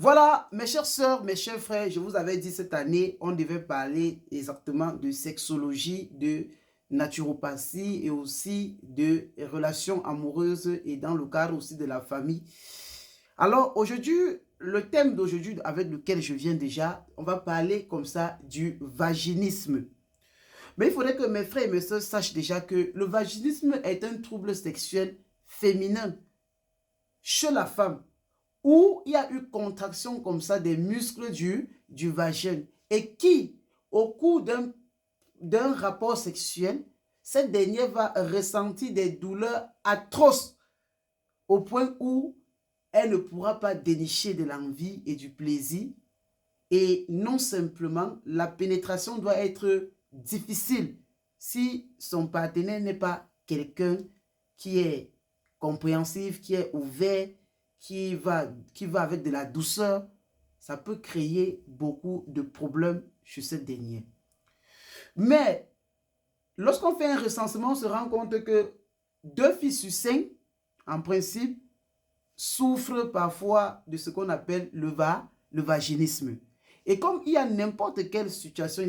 Voilà, mes chères sœurs, mes chers frères, je vous avais dit cette année, on devait parler exactement de sexologie, de naturopathie et aussi de relations amoureuses et dans le cadre aussi de la famille. Alors aujourd'hui, le thème d'aujourd'hui avec lequel je viens déjà, on va parler comme ça du vaginisme. Mais il faudrait que mes frères et mes sœurs sachent déjà que le vaginisme est un trouble sexuel féminin chez la femme, où il y a eu contraction comme ça des muscles du vagin et qui, au cours d'un rapport sexuel, cette dernière va ressentir des douleurs atroces au point où elle ne pourra pas dénicher de l'envie et du plaisir. Et non simplement, la pénétration doit être difficile si son partenaire n'est pas quelqu'un qui est compréhensif, qui est ouvert, qui va avec de la douceur. Ça peut créer beaucoup de problèmes chez cette dernière. Mais lorsqu'on fait un recensement, on se rend compte que 2 filles sur 5, en principe, souffrent parfois de ce qu'on appelle le vaginisme. Et comme il y a n'importe quelle situation,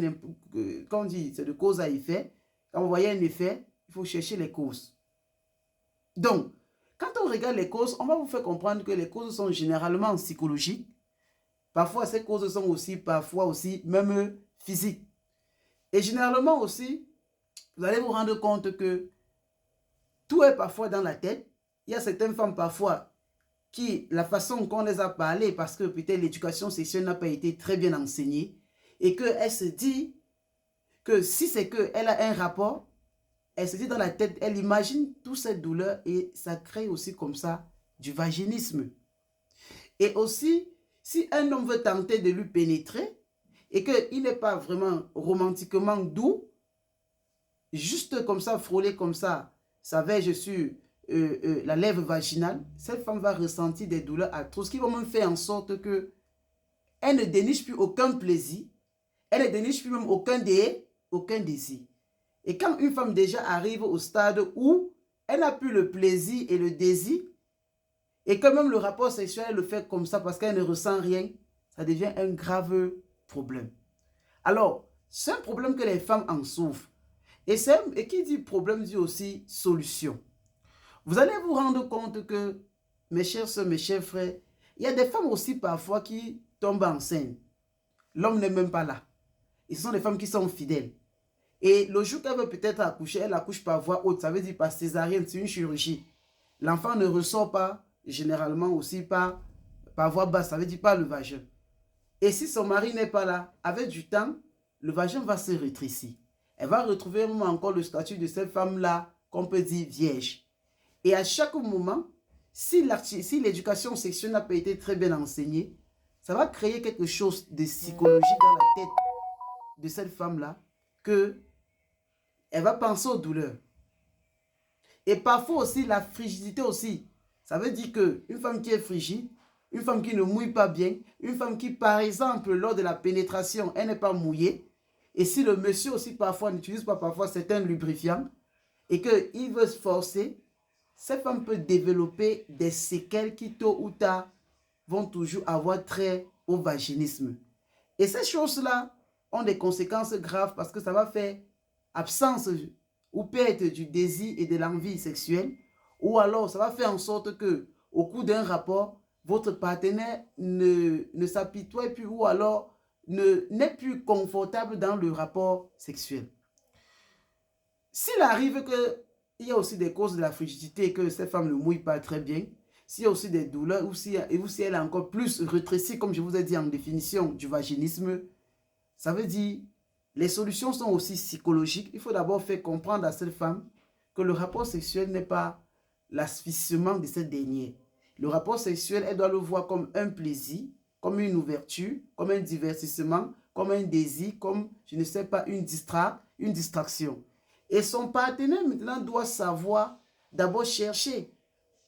quand on dit c'est de cause à effet, quand vous voyez un effet, il faut chercher les causes. Donc, quand on regarde les causes, on va vous faire comprendre que les causes sont généralement psychologiques. Parfois, ces causes sont aussi, parfois aussi, même physiques. Et généralement aussi, vous allez vous rendre compte que tout est parfois dans la tête. Il y a certaines femmes parfois qui, la façon qu'on les a parlé, parce que peut-être l'éducation sexuelle n'a pas été très bien enseignée, et qu'elle se dit que si c'est qu'elle a un rapport, elle se dit dans la tête, elle imagine toute cette douleur et ça crée aussi comme ça du vaginisme. Et aussi, si un homme veut tenter de lui pénétrer et qu'il n'est pas vraiment romantiquement doux, juste comme ça, frôler comme ça verge sur la lèvre vaginale, cette femme va ressentir des douleurs atroces qui vont même faire en sorte que elle ne déniche plus aucun plaisir, elle ne déniche plus même aucun désir. Et quand une femme déjà arrive au stade où elle n'a plus le plaisir et le désir, et que même le rapport sexuel elle le fait comme ça parce qu'elle ne ressent rien, ça devient un grave problème. Alors, c'est un problème que les femmes en souffrent. Et qui dit problème dit aussi solution. Vous allez vous rendre compte que, mes chers soeurs, mes chers frères, il y a des femmes aussi parfois qui tombent enceintes. L'homme n'est même pas là. Et ce sont des femmes qui sont fidèles. Et le jour qu'elle veut peut-être accoucher, elle accouche par voie haute. Ça veut dire par césarienne, c'est une chirurgie. L'enfant ne ressort pas, généralement aussi par voie basse, ça veut dire par le vagin. Et si son mari n'est pas là, avec du temps, le vagin va se rétrécir. Elle va retrouver même encore le statut de cette femme-là, qu'on peut dire vierge. Et à chaque moment, si l'éducation sexuelle n'a pas été très bien enseignée, ça va créer quelque chose de psychologique dans la tête de cette femme-là, qu'elle va penser aux douleurs. Et parfois aussi, la frigidité aussi. Ça veut dire qu'une femme qui est frigide, une femme qui ne mouille pas bien, une femme qui, par exemple, lors de la pénétration, elle n'est pas mouillée, et si le monsieur aussi parfois n'utilise pas parfois certains lubrifiants, et qu'il veut se forcer, cette femme peut développer des séquelles qui, tôt ou tard, vont toujours avoir trait au vaginisme. Et ces choses-là ont des conséquences graves parce que ça va faire absence ou perte du désir et de l'envie sexuelle, ou alors ça va faire en sorte que, au cours d'un rapport, votre partenaire ne s'apitoie plus ou alors n'est plus confortable dans le rapport sexuel. S'il arrive qu'il y a aussi des causes de la frigidité et que cette femme ne mouille pas très bien, s'il y a aussi des douleurs ou si elle est encore plus rétrécie, comme je vous ai dit en définition du vaginisme, ça veut dire les solutions sont aussi psychologiques. Il faut d'abord faire comprendre à cette femme que le rapport sexuel n'est pas l'asphyxiement de cette dernière. Le rapport sexuel, elle doit le voir comme un plaisir, comme une ouverture, comme un divertissement, comme un désir, comme, je ne sais pas, une distraction. Et son partenaire maintenant doit savoir d'abord chercher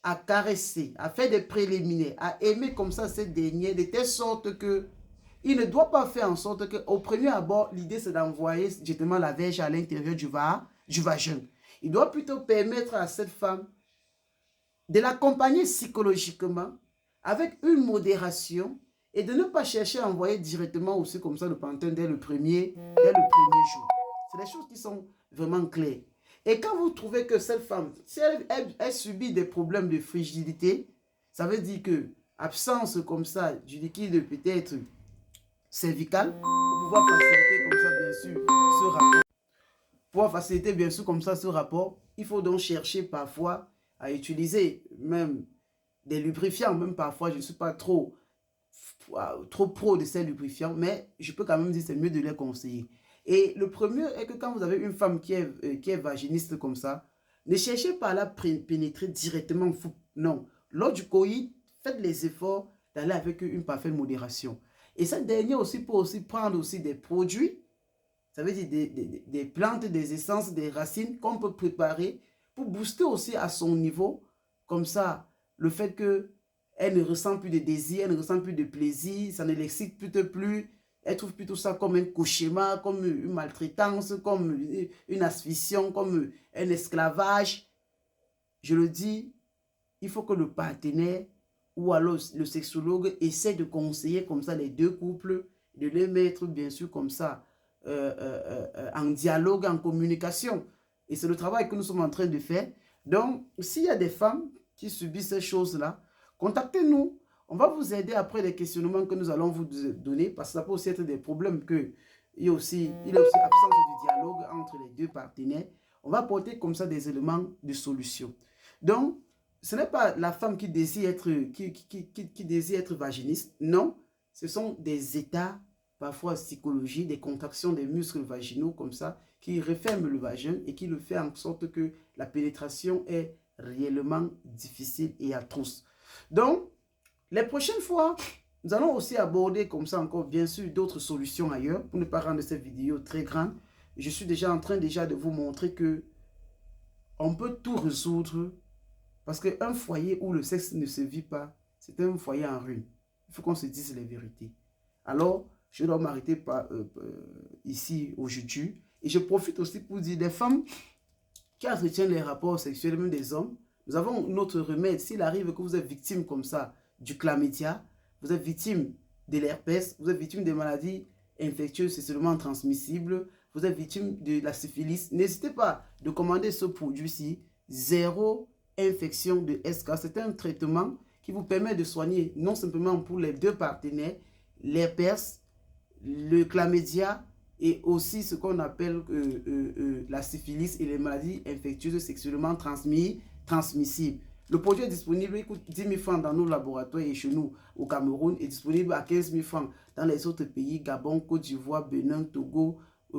à caresser, à faire des préliminaires, à aimer comme ça cette dernière, de telle sorte que il ne doit pas faire en sorte qu'au premier abord, l'idée c'est d'envoyer justement la verge à l'intérieur du vagin. Il doit plutôt permettre à cette femme de l'accompagner psychologiquement avec une modération Et de ne pas chercher à envoyer directement aussi comme ça le pantone dès le premier jour. C'est des choses qui sont vraiment claires. Et quand vous trouvez que cette femme, si elle subit des problèmes de frigidité, ça veut dire que absence comme ça du liquide peut-être cervical, pour pouvoir faciliter comme ça bien sûr ce rapport. Pour faciliter bien sûr comme ça ce rapport, il faut donc chercher parfois à utiliser même des lubrifiants. Même parfois, je ne suis pas trop pro de ces lubrifiants, mais je peux quand même dire que c'est mieux de les conseiller. Et le premier est que quand vous avez une femme qui est vaginiste comme ça, ne cherchez pas à la pénétrer directement. Non, lors du coït, faites les efforts d'aller avec une parfaite modération. Et cette dernière aussi peut aussi prendre aussi des produits, ça veut dire des plantes, des essences, des racines qu'on peut préparer pour booster aussi à son niveau. Comme ça, le fait qu'elle ne ressent plus de désir, elle ne ressent plus de plaisir, ça ne l'excite plutôt plus. Elle trouve plutôt ça comme un cauchemar, comme une maltraitance, comme une asphyxion, comme un esclavage. Je le dis, il faut que le partenaire ou alors le sexologue essaie de conseiller comme ça les deux couples, de les mettre bien sûr comme ça en dialogue, en communication. Et c'est le travail que nous sommes en train de faire. Donc, s'il y a des femmes qui subissent ces choses-là, contactez-nous. On va vous aider après les questionnements que nous allons vous donner, parce que ça peut aussi être des problèmes il y a aussi absence de dialogue entre les deux partenaires. On va apporter comme ça des éléments de solution. Donc, ce n'est pas la femme qui désire être vaginiste. Non, ce sont des états parfois psychologiques, des contractions des muscles vaginaux comme ça, qui referment le vagin et qui le fait en sorte que la pénétration est réellement difficile et atroce. Donc, les prochaines fois, nous allons aussi aborder comme ça encore bien sûr d'autres solutions ailleurs pour ne pas rendre cette vidéo très grande. Je suis déjà en train de vous montrer que on peut tout résoudre parce qu'un foyer où le sexe ne se vit pas, c'est un foyer en ruine. Il faut qu'on se dise les vérités. Alors, je dois m'arrêter ici aujourd'hui. Et je profite aussi pour dire des femmes qui entretiennent les rapports sexuels, même des hommes. Nous avons notre remède. S'il arrive que vous êtes victime comme ça du chlamydia, vous êtes victime de l'herpès, vous êtes victime des maladies infectieuses sexuellement transmissibles, vous êtes victime de la syphilis, n'hésitez pas de commander ce produit-ci, zéro infection de SK. C'est un traitement qui vous permet de soigner non simplement pour les deux partenaires, l'herpès, le chlamydia et aussi ce qu'on appelle la syphilis et les maladies infectieuses sexuellement transmissibles. Le produit est disponible, il coûte 10 000 francs dans nos laboratoires et chez nous au Cameroun, est disponible à 15 000 francs dans les autres pays, Gabon, Côte d'Ivoire, Bénin, Togo,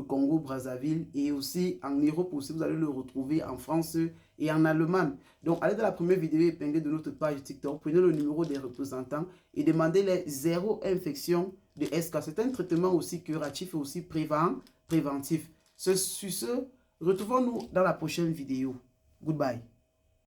Congo, Brazzaville et aussi en Europe aussi, vous allez le retrouver en France et en Allemagne. Donc, allez dans la première vidéo épinglée de notre page TikTok, prenez le numéro des représentants et demandez les zéro infection de SK. C'est un traitement aussi curatif et aussi préventif. Sur ce, retrouvons-nous dans la prochaine vidéo. Goodbye.